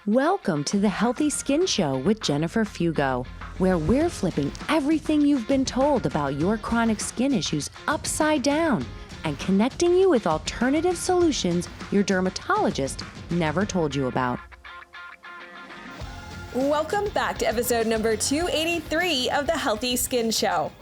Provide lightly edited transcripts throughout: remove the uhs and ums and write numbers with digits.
Welcome to the Healthy Skin Show with Jennifer Fugo, where we're flipping everything you've been told about your chronic skin issues upside down and connecting you with alternative solutions your dermatologist never told you about. Welcome back to episode number 283 of the Healthy Skin Show.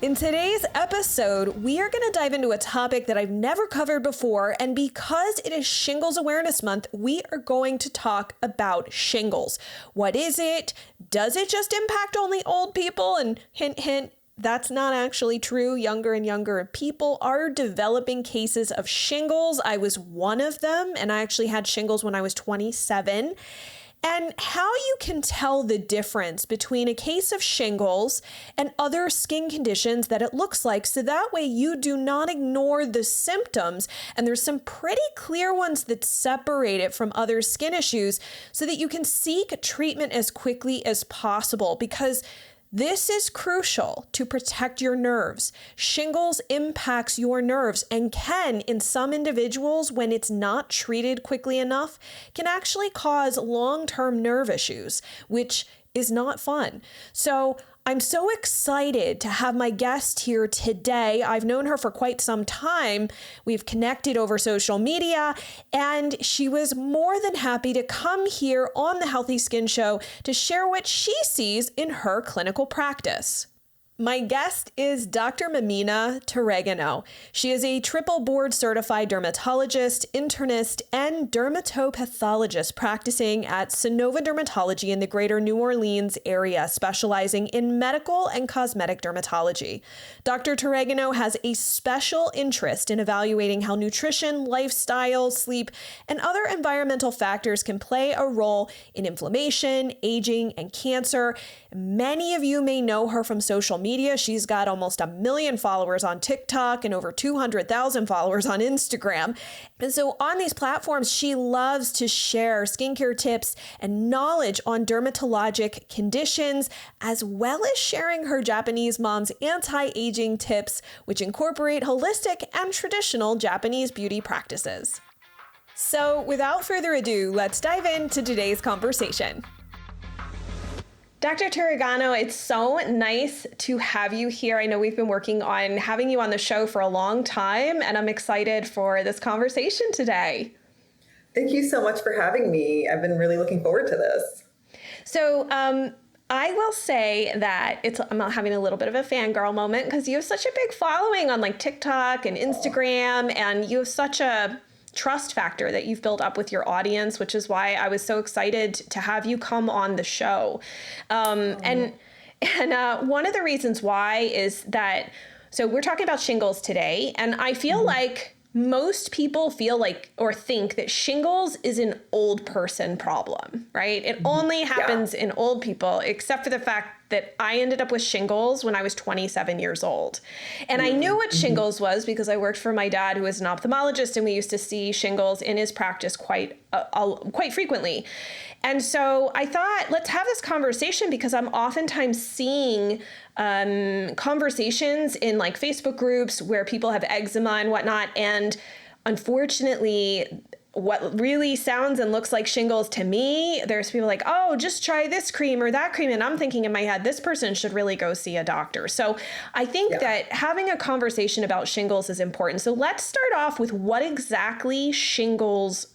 In today's episode, we are going to dive into a topic that I've never covered before, and because it is Shingles Awareness Month, we are going to talk about shingles. What is it? Does it just impact only old people? And hint, hint, that's not actually true. Younger and younger people are developing cases of shingles. I was one of them, and I actually had shingles when I was 27. And how you can tell the difference between a case of shingles and other skin conditions that it looks like, so that way you do not ignore the symptoms. And there's some pretty clear ones that separate it from other skin issues so that you can seek treatment as quickly as possible, because this is crucial to protect your nerves. Shingles impacts your nerves and can, in some individuals, when it's not treated quickly enough, can actually cause long-term nerve issues, which is not fun. So I'm so excited to have my guest here today. I've known her for quite some time. We've connected over social media, and she was more than happy to come here on the Healthy Skin Show to share what she sees in her clinical practice. My guest is Dr. Mamina Turegano. She is a triple board certified dermatologist, internist, and dermatopathologist practicing at Sonova Dermatology in the greater New Orleans area, specializing in medical and cosmetic dermatology. Dr. Turegano has a special interest in evaluating how nutrition, lifestyle, sleep, and other environmental factors can play a role in inflammation, aging, and cancer. Many of you may know her from social media. She's got almost 1 million followers on TikTok and over 200,000 followers on Instagram. And so on these platforms, she loves to share skincare tips and knowledge on dermatologic conditions, as well as sharing her Japanese mom's anti-aging tips, which incorporate holistic and traditional Japanese beauty practices. So without further ado, let's dive into today's conversation. Dr. Turegano, it's so nice to have you here. I know we've been working on having you on the show for a long time, and I'm excited for this conversation today. Thank you so much for having me. I've been really looking forward to this. So I will say that I'm having a little bit of a fangirl moment because you have such a big following on like TikTok and Instagram, and you have such a trust factor that you've built up with your audience, which is why I was so excited to have you come on the show. And one of the reasons why is that, so we're talking about shingles today, and I feel like most people feel like or think that shingles is an old person problem, right? It only happens in old people, except for the fact that I ended up with shingles when I was 27 years old. And I knew what shingles was because I worked for my dad, who was an ophthalmologist, and we used to see shingles in his practice quite frequently. And so I thought, let's have this conversation because I'm oftentimes seeing conversations in like Facebook groups where people have eczema and whatnot. And unfortunately, what really sounds and looks like shingles to me, there's people like, oh, just try this cream or that cream. And I'm thinking in my head, this person should really go see a doctor. So I think that having a conversation about shingles is important. So let's start off with what is shingles?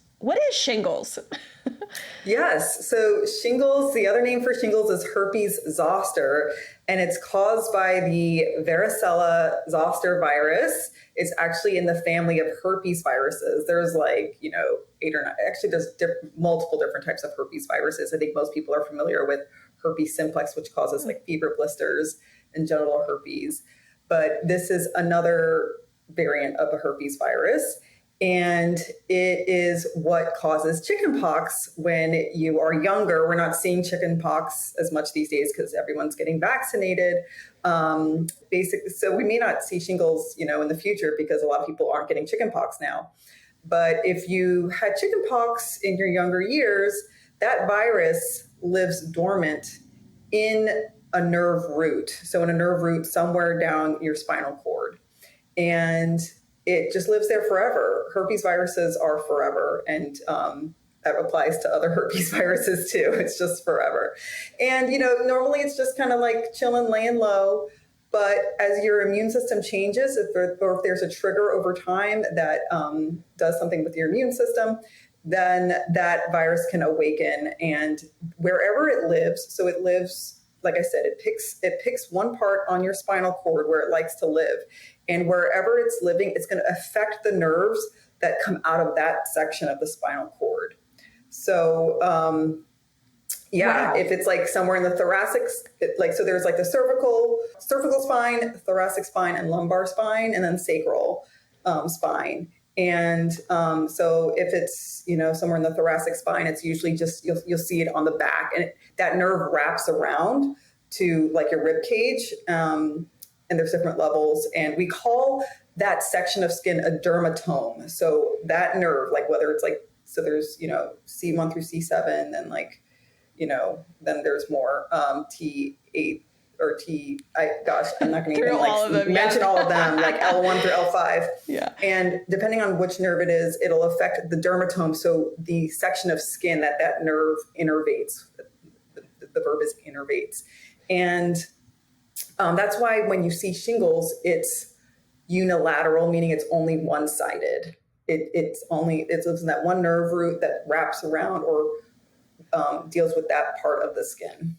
Yes. So shingles, the other name for shingles is herpes zoster, and it's caused by the varicella zoster virus. It's actually in the family of herpes viruses. There's like, 8 or 9, actually there's multiple different types of herpes viruses. I think most people are familiar with herpes simplex, which causes like fever blisters and genital herpes. But this is another variant of a herpes virus. And it is what causes chickenpox when you are younger. We're not seeing chickenpox as much these days because everyone's getting vaccinated. So we may not see shingles, in the future because a lot of people aren't getting chickenpox now. But if you had chickenpox in your younger years, that virus lives dormant in a nerve root. So in a nerve root somewhere down your spinal cord. And it just lives there forever. Herpes viruses are forever. And that applies to other herpes viruses too. It's just forever. And, normally it's just kind of like chilling, laying low. But as your immune system changes, or if there's a trigger over time that does something with your immune system, then that virus can awaken. And wherever it lives, so it lives, like I said, it picks one part on your spinal cord where it likes to live. And wherever it's living, it's going to affect the nerves that come out of that section of the spinal cord. So, Wow. If it's like somewhere in the thoracic, so there's like the cervical spine, thoracic spine, and lumbar spine, and then sacral spine. And so if it's, somewhere in the thoracic spine, it's usually just, you'll see it on the back, and that nerve wraps around to like your rib cage. And there's different levels, and we call that section of skin a dermatome. So that nerve, like whether it's like, so there's, C1 through C7, and like, then there's more T8 or I'm not going to even mention all of them, like L1 through L5. Yeah. And depending on which nerve it is, it'll affect the dermatome. So the section of skin that nerve innervates, the verb is innervates. And that's why when you see shingles, it's unilateral, meaning it's only one-sided. It's in that one nerve root that wraps around or deals with that part of the skin.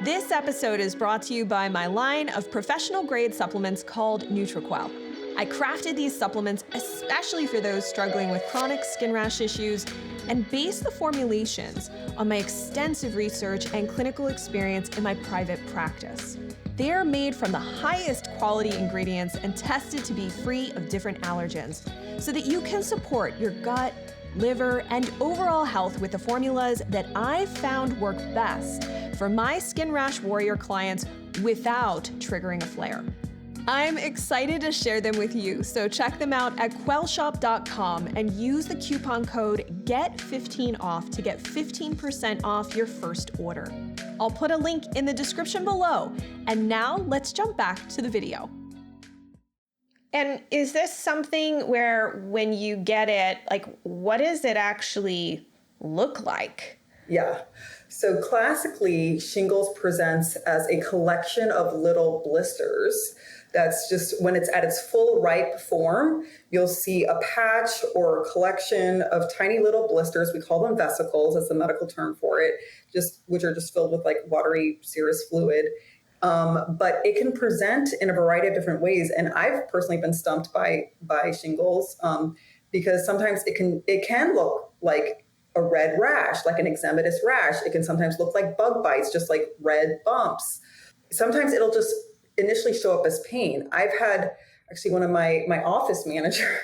This episode is brought to you by my line of professional grade supplements called NutriQuel. I crafted these supplements especially for those struggling with chronic skin rash issues and based the formulations on my extensive research and clinical experience in my private practice. They are made from the highest quality ingredients and tested to be free of different allergens so that you can support your gut, liver, and overall health with the formulas that I've found work best for my skin rash warrior clients without triggering a flare. I'm excited to share them with you, so check them out at quellshop.com and use the coupon code GET15OFF to get 15% off your first order. I'll put a link in the description below. And now let's jump back to the video. And is this something where when you get it, like, what does it actually look like? Yeah. So classically, shingles presents as a collection of little blisters. That's just when it's at its full ripe form, you'll see a patch or a collection of tiny little blisters. We call them vesicles. That's the medical term for it, which are just filled with like watery serous fluid. But it can present in a variety of different ways. And I've personally been stumped by shingles because sometimes it can look like a red rash, like an eczematous rash. It can sometimes look like bug bites, just like red bumps. Sometimes it'll just initially show up as pain. I've had actually one of my office manager,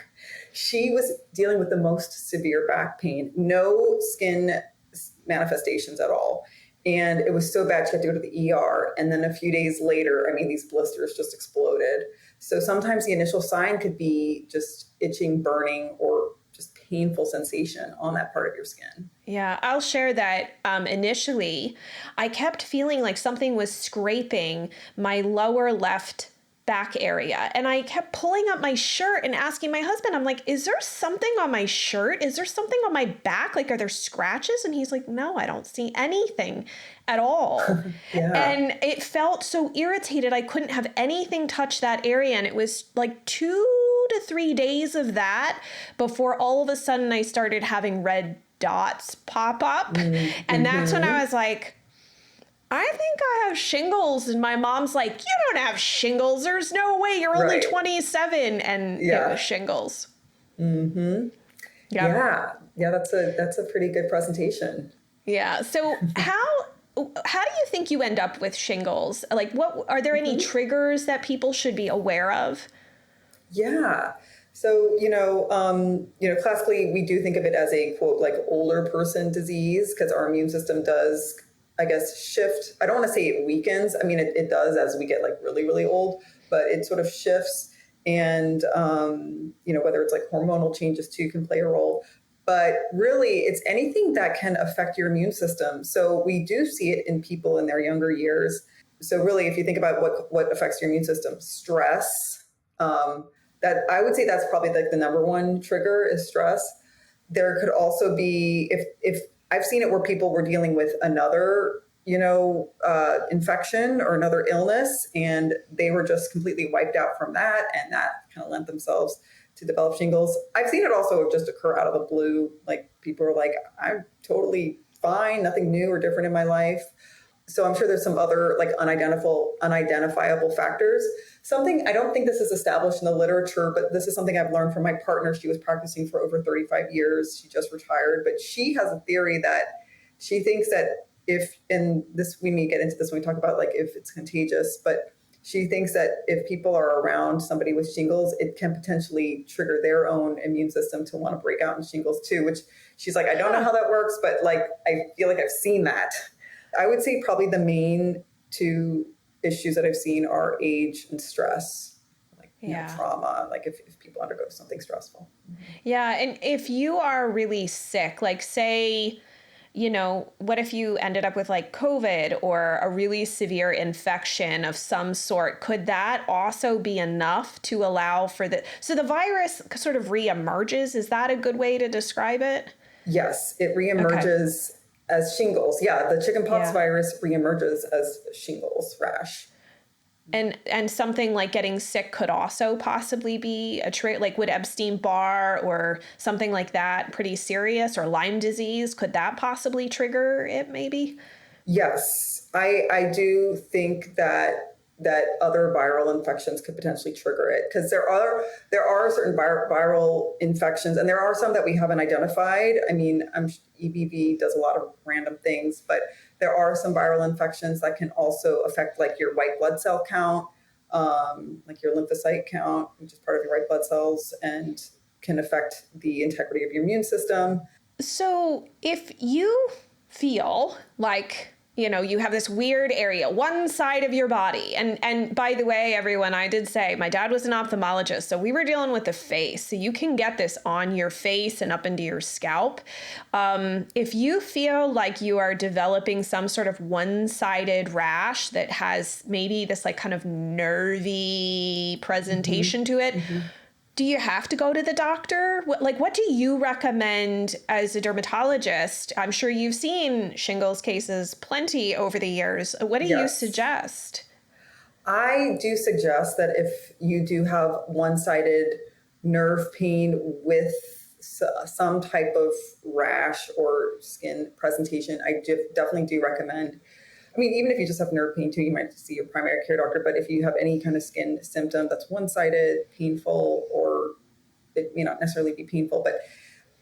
she was dealing with the most severe back pain, no skin manifestations at all. And it was so bad she had to go to the ER. And then a few days later, these blisters just exploded. So sometimes the initial sign could be just itching, burning, or just painful sensation on that part of your skin. Yeah, I'll share that initially, I kept feeling like something was scraping my lower left back area. And I kept pulling up my shirt and asking my husband, I'm like, is there something on my shirt? Is there something on my back? Like, are there scratches? And he's like, no, I don't see anything at all. Yeah. And it felt so irritated. I couldn't have anything touch that area. And it was like 2 to 3 days of that before all of a sudden I started having red dots pop up. Mm-hmm. And that's when I was like, I think I have shingles. And my mom's like, you don't have shingles. There's no way. You're only 27. And it was shingles. Mm-hmm. Yeah. Yeah. That's a pretty good presentation. Yeah. So how do you think you end up with shingles? Like, what are there any triggers that people should be aware of? Yeah. So, classically, we do think of it as a, quote, like older person disease because our immune system does, I guess, shift. I don't want to say it weakens. It does as we get like really, really old, but it sort of shifts. And, whether it's like hormonal changes too can play a role. But really, it's anything that can affect your immune system. So we do see it in people in their younger years. So really, if you think about what affects your immune system, stress, that I would say that's probably like the number one trigger is stress. There could also be, if I've seen it where people were dealing with another, infection or another illness, and they were just completely wiped out from that, and that kind of lent themselves to develop shingles. I've seen it also just occur out of the blue. Like people are like, I'm totally fine, nothing new or different in my life. So I'm sure there's some other like unidentifiable factors. Something, I don't think this is established in the literature, but this is something I've learned from my partner. She was practicing for over 35 years. She just retired, but she has a theory that she thinks that we may get into this when we talk about like if it's contagious, but she thinks that if people are around somebody with shingles, it can potentially trigger their own immune system to want to break out in shingles too, which she's like, I don't know how that works, but like, I feel like I've seen that. I would say probably the main two issues that I've seen are age and stress, like trauma, like if people undergo something stressful. Yeah. And if you are really sick, like say, what if you ended up with like COVID or a really severe infection of some sort? Could that also be enough to allow for so the virus sort of reemerges? Is that a good way to describe it? Yes, it reemerges as shingles. Yeah, the chickenpox virus reemerges as shingles, rash. And something like getting sick could also possibly be a trait, like would Epstein-Barr or something like that pretty serious, or Lyme disease, could that possibly trigger it maybe? Yes, I do think that other viral infections could potentially trigger it, because there are certain viral infections, and there are some that we haven't identified. I mean, EBV does a lot of random things, but there are some viral infections that can also affect like your white blood cell count, like your lymphocyte count, which is part of your white blood cells, and can affect the integrity of your immune system. So if you feel like, you have this weird area, one side of your body. And by the way, everyone, I did say my dad was an ophthalmologist, so we were dealing with the face. So you can get this on your face and up into your scalp. If you feel like you are developing some sort of one-sided rash that has maybe this like kind of nervy presentation to it, do you have to go to the doctor? What do you recommend as a dermatologist? I'm sure you've seen shingles cases plenty over the years. What do you suggest? I do suggest that if you do have one-sided nerve pain with some type of rash or skin presentation, I definitely do recommend. I mean, even if you just have nerve pain too, you might see your primary care doctor. But if you have any kind of skin symptom that's one-sided, painful, or it may not necessarily be painful, but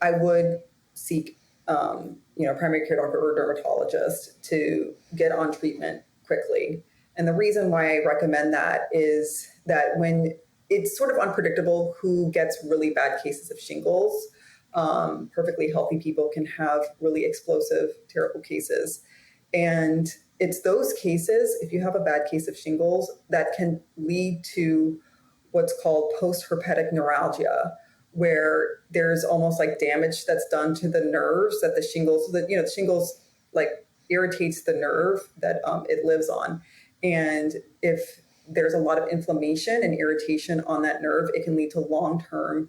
I would seek, primary care doctor or dermatologist to get on treatment quickly. And the reason why I recommend that is that when it's sort of unpredictable who gets really bad cases of shingles, perfectly healthy people can have really explosive, terrible cases. And it's those cases, if you have a bad case of shingles, that can lead to what's called post-herpetic neuralgia, where there's almost like damage that's done to the nerves that the shingles like irritates the nerve that it lives on. And if there's a lot of inflammation and irritation on that nerve, it can lead to long-term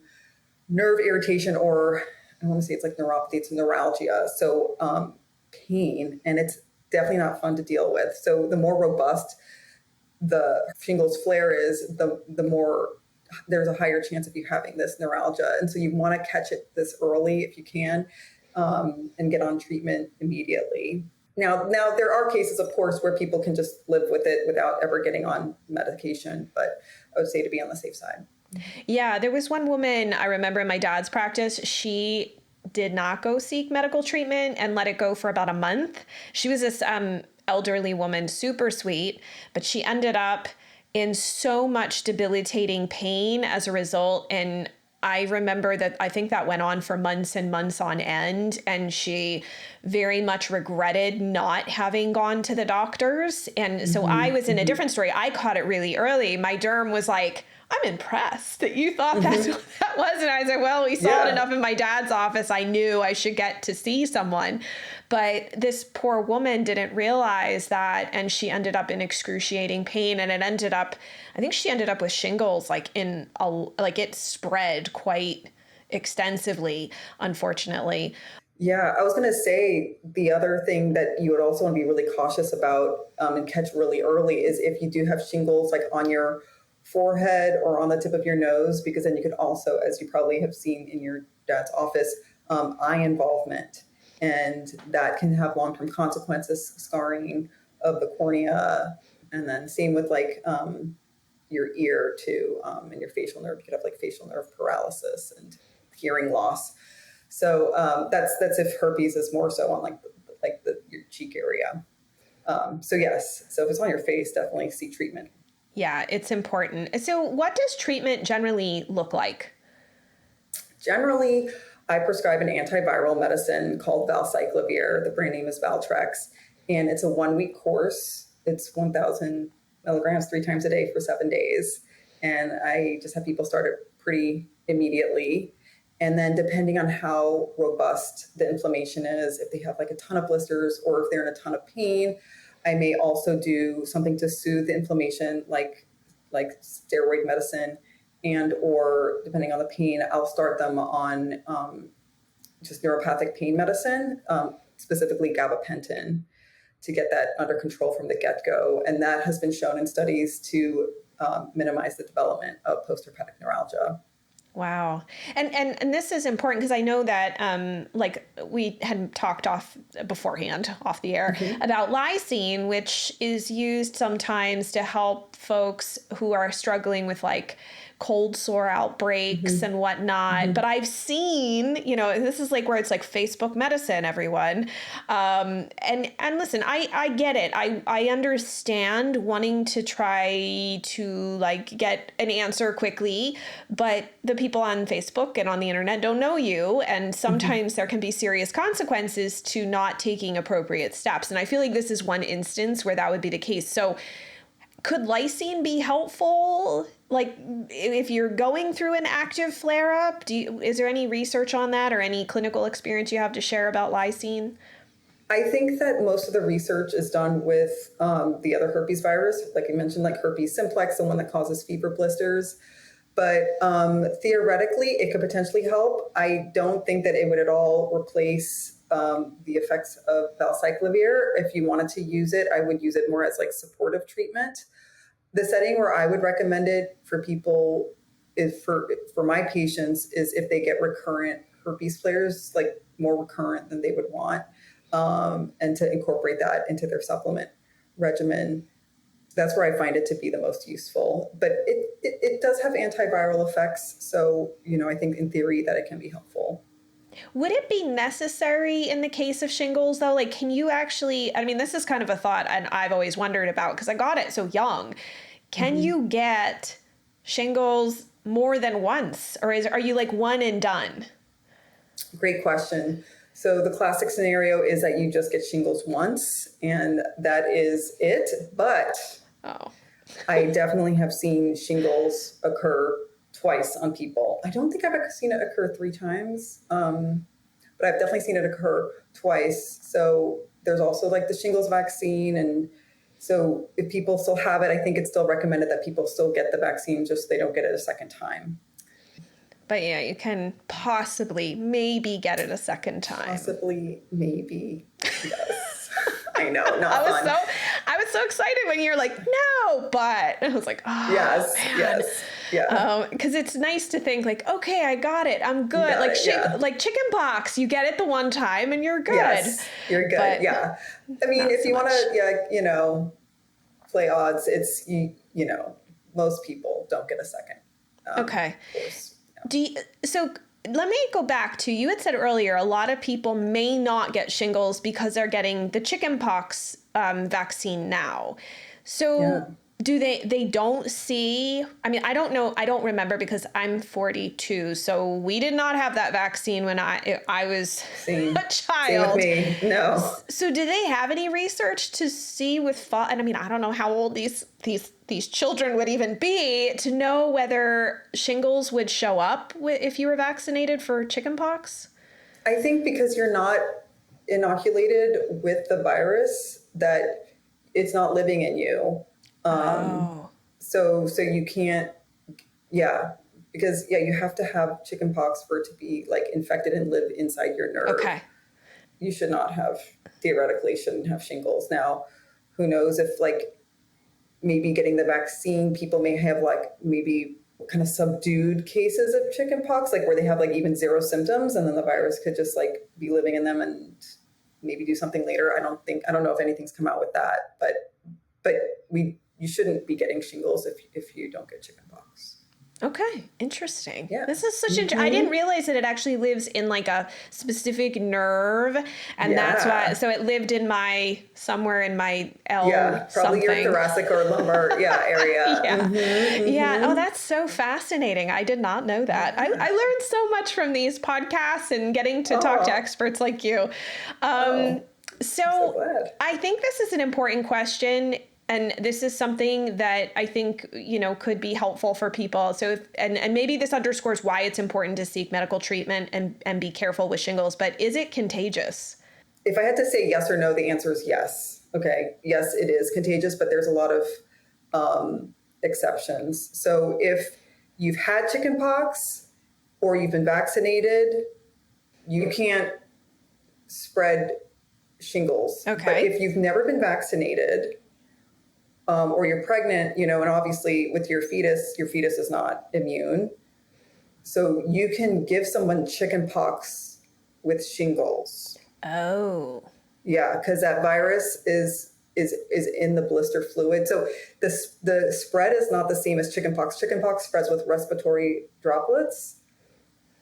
nerve irritation, or I don't want to say it's like neuropathy, it's neuralgia. So pain, and it's definitely not fun to deal with. So the more robust the shingles flare is, the more there's a higher chance of you having this neuralgia. And so you want to catch it this early if you can, and get on treatment immediately. Now there are cases, of course, where people can just live with it without ever getting on medication, but I would say to be on the safe side. Yeah, there was one woman I remember in my dad's practice. She did not go seek medical treatment and let it go for about a month. She was this elderly woman, super sweet, but she ended up in so much debilitating pain as a result. And I remember that I think that went on for months and months on end. And she very much regretted not having gone to the doctors. And so I was in a different story. I caught it really early. My derm was like, I'm impressed that you thought that's what that was. And I was like, well, we saw it enough in my dad's office. I knew I should get to see someone. But this poor woman didn't realize that. And she ended up in excruciating pain. And I think she ended up with shingles, it spread quite extensively, unfortunately. Yeah, I was going to say the other thing that you would also want to be really cautious about and catch really early is if you do have shingles like on your forehead or on the tip of your nose, because then you could also, as you probably have seen in your dad's office, eye involvement. And that can have long-term consequences, scarring of the cornea. And then same with like your ear too, and your facial nerve. You could have like facial nerve paralysis and hearing loss. So that's if herpes is more so on your cheek area. So yes, so if it's on your face, definitely seek treatment. Yeah, it's important. So what does treatment generally look like? Generally, I prescribe an antiviral medicine called valcyclovir. The brand name is Valtrex, and it's a 1-week course. It's 1,000 milligrams 3 times a day for 7 days, and I just have people start it pretty immediately. And then depending on how robust the inflammation is, if they have like a ton of blisters or if they're in a ton of pain, I may also do something to soothe the inflammation, like steroid medicine, and or depending on the pain, I'll start them on just neuropathic pain medicine, specifically gabapentin, to get that under control from the get-go. And that has been shown in studies to minimize the development of post-herpetic neuralgia. Wow. And this is important because I know that like we had talked off the air about lysine, which is used sometimes to help folks who are struggling with like cold sore outbreaks and whatnot. But I've seen, this is like where it's like Facebook medicine, everyone. And listen, I get it. I understand wanting to try to like get an answer quickly, but the people on Facebook and on the internet don't know you. And sometimes there can be serious consequences to not taking appropriate steps. And I feel like this is one instance where that would be the case. So could lysine be helpful? Like if you're going through an active flare-up, is there any research on that or any clinical experience you have to share about lysine? I think that most of the research is done with the other herpes virus, like you mentioned, like herpes simplex, the one that causes fever blisters. But theoretically, it could potentially help. I don't think that it would at all replace the effects of valcyclovir. If you wanted to use it, I would use it more as like supportive treatment. The setting where I would recommend it for people is for my patients is if they get recurrent herpes flares, like more recurrent than they would want, and to incorporate that into their supplement regimen. That's where I find it to be the most useful. But it does have antiviral effects. So, I think in theory that it can be helpful. Would it be necessary in the case of shingles, though? Like, can you actually, this is kind of a thought and I've always wondered about because I got it so young. Can you get shingles more than once? Or are you like one and done? Great question. So the classic scenario is that you just get shingles once and that is it. But I definitely have seen shingles occur twice on people. I don't think I've ever seen it occur 3 times, but I've definitely seen it occur twice. So there's also like the shingles vaccine. And so if people still have it, I think it's still recommended that people still get the vaccine, just they don't get it a second time. But yeah, you can maybe get it a second time. Possibly, maybe, yes. I know, not fun. I was so excited when you're like, no, but I was like, oh, yes, man. yes, yeah. Because it's nice to think like, okay, I got it, I'm good. Like chickenpox, you get it the one time and you're good. Yes, you're good. But yeah. I mean, if you want to, play odds, it's most people don't get a second. Okay. Course. So let me go back to, you had said earlier, a lot of people may not get shingles because they're getting the chickenpox vaccine now. So do they don't see, I don't know, I don't remember because I'm 42. So we did not have that vaccine when I was a child. Same with me. No. So do they have any research to see and I don't know how old these children would even be to know whether shingles would show up if you were vaccinated for chickenpox? I think because you're not inoculated with the virus, that it's not living in you. So you can't, because you have to have chickenpox for it to be like infected and live inside your nerve. Okay. You should not have, theoretically shouldn't have shingles. Now, who knows if like maybe getting the vaccine, people may have like maybe kind of subdued cases of chickenpox, like where they have like even zero symptoms, and then the virus could just like be living in them and maybe do something later. I don't know if anything's come out with that, but you shouldn't be getting shingles if you don't get chickenpox. Okay, interesting. Yeah. This is such I didn't realize that it actually lives in like a specific nerve, and that's why. So it lived in somewhere in my L. Yeah, probably something. your thoracic or lumbar area. Yeah. Yeah. Oh, that's so fascinating. I did not know that. I learned so much from these podcasts and getting to talk to experts like you. So glad. I think this is an important question. And this is something that I think, could be helpful for people. So, and maybe this underscores why it's important to seek medical treatment and be careful with shingles, but is it contagious? If I had to say yes or no, the answer is yes. Okay. Yes, it is contagious, but there's a lot of exceptions. So if you've had chickenpox or you've been vaccinated, you can't spread shingles. Okay. But if you've never been vaccinated, or you're pregnant, and obviously with your fetus is not immune. So you can give someone chickenpox with shingles. Oh. Yeah, because that virus is in the blister fluid. So the spread is not the same as chickenpox. Chickenpox spreads with respiratory droplets.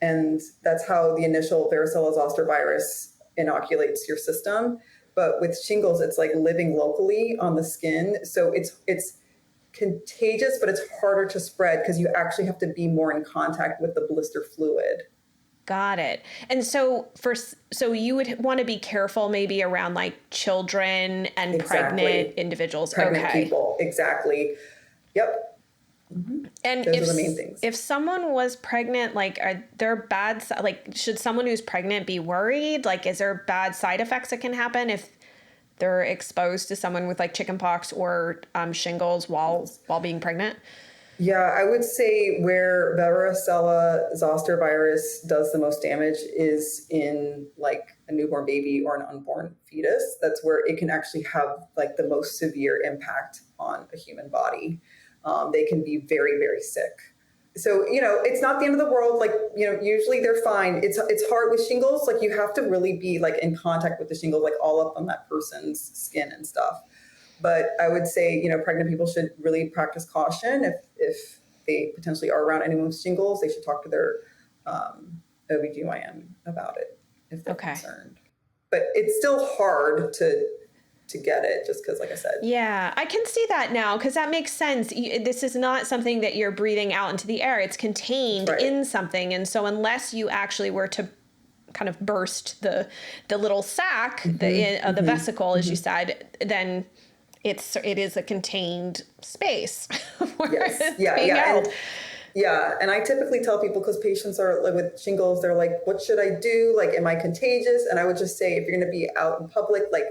And that's how the initial varicella zoster virus inoculates your system. But with shingles, it's like living locally on the skin. So it's contagious, but it's harder to spread because you actually have to be more in contact with the blister fluid. Got it. And so you would want to be careful maybe around like children and pregnant individuals. Pregnant people. Exactly. Yep. Mm-hmm. And those are the main things. If someone was pregnant, like, are there should someone who's pregnant be worried? Like, is there bad side effects that can happen if they're exposed to someone with like chickenpox or shingles while being pregnant? Yeah, I would say where varicella zoster virus does the most damage is in like a newborn baby or an unborn fetus. That's where it can actually have like the most severe impact on a human body. They can be very, very sick. So, it's not the end of the world. Like, usually they're fine. It's hard with shingles. Like you have to really be like in contact with the shingles, like all up on that person's skin and stuff. But I would say, pregnant people should really practice caution. If they potentially are around anyone with shingles, they should talk to their OBGYN about it if they're concerned. But it's still hard to get it just because, like I said. Yeah, I can see that now because that makes sense. This is not something that you're breathing out into the air. It's contained in something. And so unless you actually were to kind of burst the little sac, the vesicle, as you said, then it is a contained space where it's being held. And I typically tell people, because patients are like with shingles, they're like, what should I do? Like, am I contagious? And I would just say, if you're going to be out in public, like,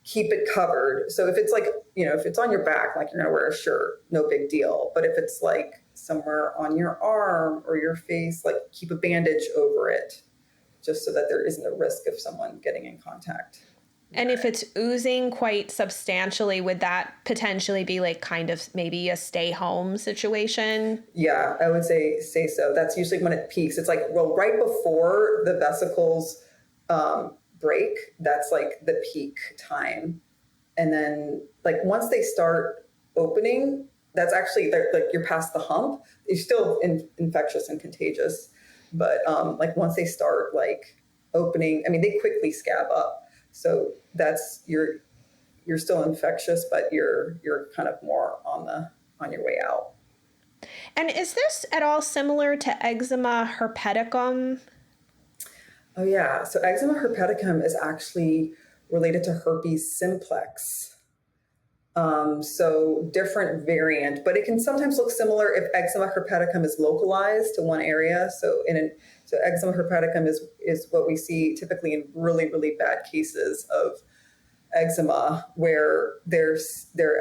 keep it covered. So if it's like, if it's on your back, like you're going to wear a shirt, no big deal. But if it's like somewhere on your arm or your face, like keep a bandage over it, just so that there isn't a risk of someone getting in contact. And if it's oozing quite substantially, would that potentially be like kind of maybe a stay home situation? Yeah, I would say so. That's usually when it peaks. It's like, well, right before the vesicles break, that's like the peak time. And then like once they start opening, that's actually like you're past the hump. You're still infectious and contagious. But like once they start like opening, I mean, they quickly scab up. So that's you're still infectious, but you're kind of more on your way out. And is this at all similar to eczema herpeticum? Oh yeah. So eczema herpeticum is actually related to herpes simplex. So different variant, but it can sometimes look similar if eczema herpeticum is localized to one area. So eczema herpeticum is what we see typically in really, really bad cases of eczema, where their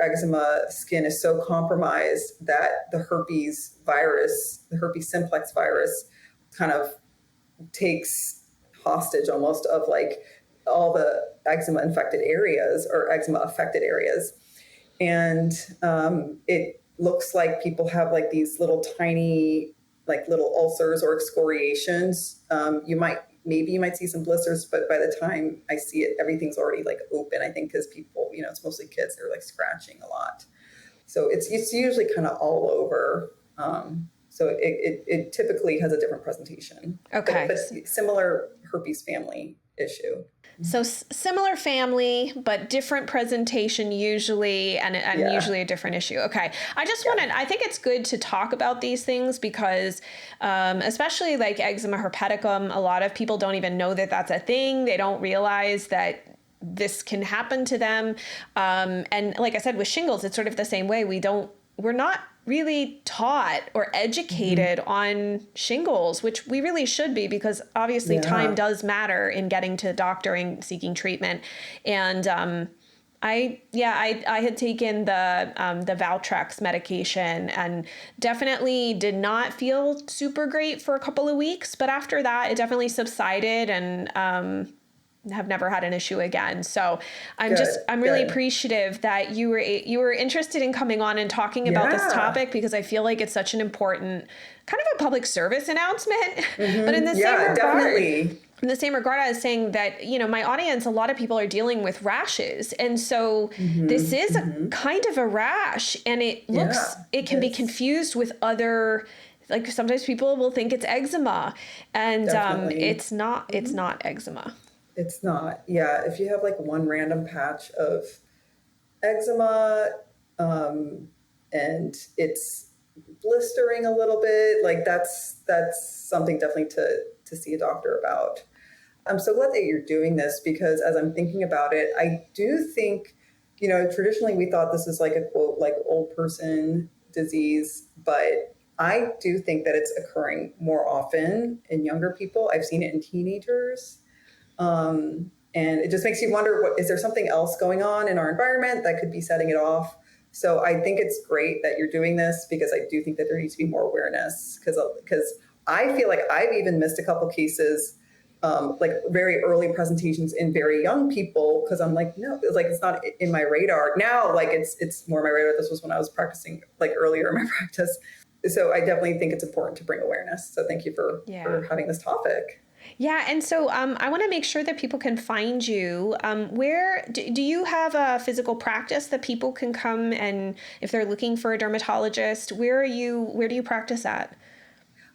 eczema skin is so compromised that the herpes virus, the herpes simplex virus, kind of takes hostage almost of like all the eczema infected areas or eczema affected areas. And it looks like people have like these little tiny, like little ulcers or excoriations. Maybe you might see some blisters, but by the time I see it, everything's already like open, I think, because people, it's mostly kids, they're like scratching a lot. So it's usually kind of all over. So it typically has a different presentation. Okay. But similar herpes family issue. So similar family, but different presentation usually, and usually a different issue. Okay. I think it's good to talk about these things because, especially like eczema herpeticum, a lot of people don't even know that that's a thing. They don't realize that this can happen to them. And like I said, with shingles, it's sort of the same way. We're not really taught or educated on shingles, which we really should be, because obviously time does matter in getting to the doctor and seeking treatment. And I had taken the Valtrex medication and definitely did not feel super great for a couple of weeks. But after that, it definitely subsided and have never had an issue again. So I'm really appreciative that you were interested in coming on and talking about this topic, because I feel like it's such an important kind of a public service announcement. But in the same regard, definitely. In the same regard, I was saying that, my audience, a lot of people are dealing with rashes. And so this is a kind of a rash, and it can be confused with other, like sometimes people will think it's eczema, and it's not eczema. It's not. Yeah. If you have like one random patch of eczema, and it's blistering a little bit, like that's something definitely to see a doctor about. I'm so glad that you're doing this, because as I'm thinking about it, I do think, traditionally we thought this is like a quote, like old person disease, but I do think that it's occurring more often in younger people. I've seen it in teenagers. And it just makes you wonder, is there something else going on in our environment that could be setting it off? So I think it's great that you're doing this, because I do think that there needs to be more awareness, because I feel like I've even missed a couple cases, like very early presentations in very young people, because I'm like, no, it's not in my radar now. Like it's more my radar. This was when I was practicing like earlier in my practice. So I definitely think it's important to bring awareness. So thank you for having this topic. Yeah. And so I want to make sure that people can find you. Where do you have a physical practice that people can come, and if they're looking for a dermatologist, where do you practice at?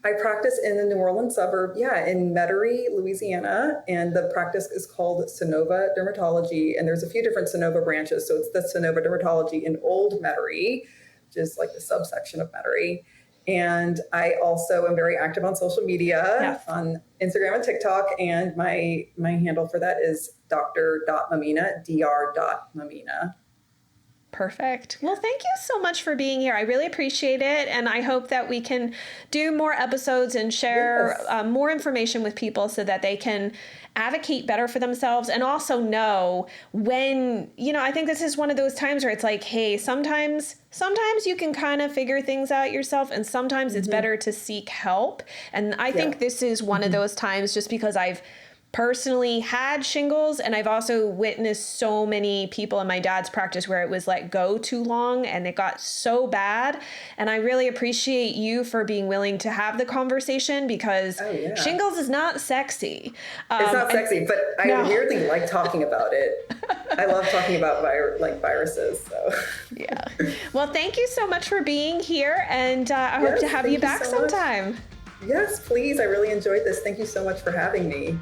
I practice in the New Orleans suburb, in Metairie, Louisiana, and the practice is called Sonova Dermatology, and there's a few different Sonova branches. So it's the Sonova Dermatology in Old Metairie, which is like the subsection of Metairie. And I also am very active on social media, on Instagram and TikTok. And my handle for that is dr.mamina, dr.mamina. Perfect. Well, thank you so much for being here. I really appreciate it. And I hope that we can do more episodes and share more information with people so that they can advocate better for themselves, and also know when, I think this is one of those times where it's like, hey, sometimes you can kind of figure things out yourself, and sometimes it's better to seek help. And I think this is one of those times, just because I've personally had shingles, and I've also witnessed so many people in my dad's practice where it was let go too long and it got so bad. And I really appreciate you for being willing to have the conversation, because shingles is not sexy. It's not sexy, but I weirdly like talking about it. I love talking about viruses. So Well, thank you so much for being here, and I hope to have you back sometime. Yes, please. I really enjoyed this. Thank you so much for having me.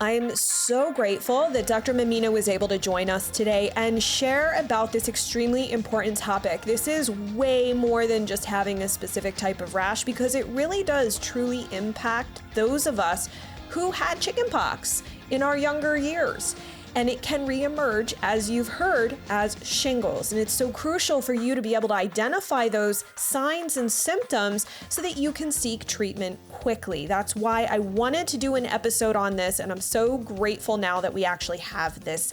I'm so grateful that Dr. Mamina was able to join us today and share about this extremely important topic. This is way more than just having a specific type of rash, because it really does truly impact those of us who had chickenpox in our younger years. And it can reemerge, as you've heard, as shingles. And it's so crucial for you to be able to identify those signs and symptoms so that you can seek treatment quickly. That's why I wanted to do an episode on this, and I'm so grateful now that we actually have this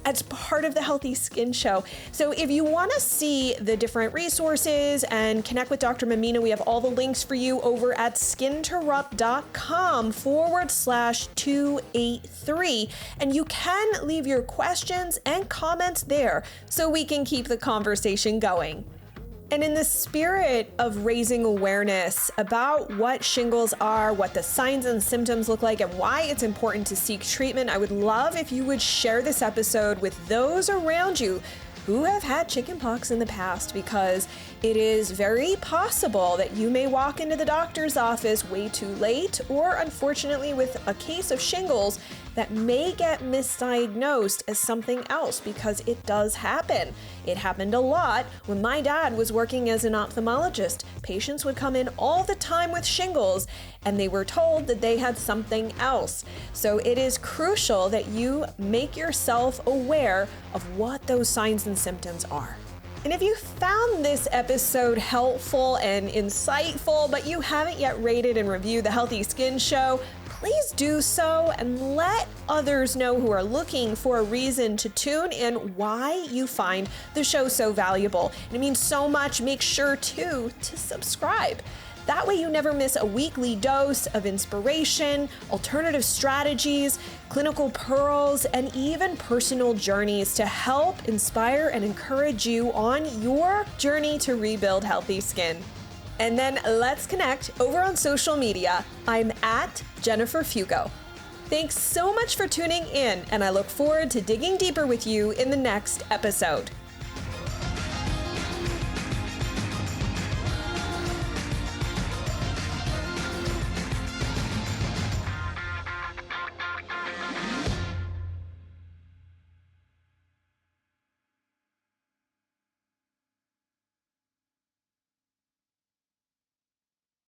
as part of the Healthy Skin Show. So if you want to see the different resources and connect with Dr. Mamina, we have all the links for you over at skinterrupt.com/283. And you can leave your questions and comments there so we can keep the conversation going. And in the spirit of raising awareness about what shingles are, what the signs and symptoms look like, and why it's important to seek treatment, I would love if you would share this episode with those around you who have had chickenpox in the past, because it is very possible that you may walk into the doctor's office way too late, or unfortunately with a case of shingles that may get misdiagnosed as something else, because it does happen. It happened a lot when my dad was working as an ophthalmologist. Patients would come in all the time with shingles and they were told that they had something else. So it is crucial that you make yourself aware of what those signs and symptoms are. And if you found this episode helpful and insightful, but you haven't yet rated and reviewed the Healthy Skin Show, please do so and let others know who are looking for a reason to tune in why you find the show so valuable. And it means so much. Make sure to subscribe. That way you never miss a weekly dose of inspiration, alternative strategies, clinical pearls, and even personal journeys to help inspire and encourage you on your journey to rebuild healthy skin. And then let's connect over on social media. I'm at Jennifer Fugo. Thanks so much for tuning in, and I look forward to digging deeper with you in the next episode.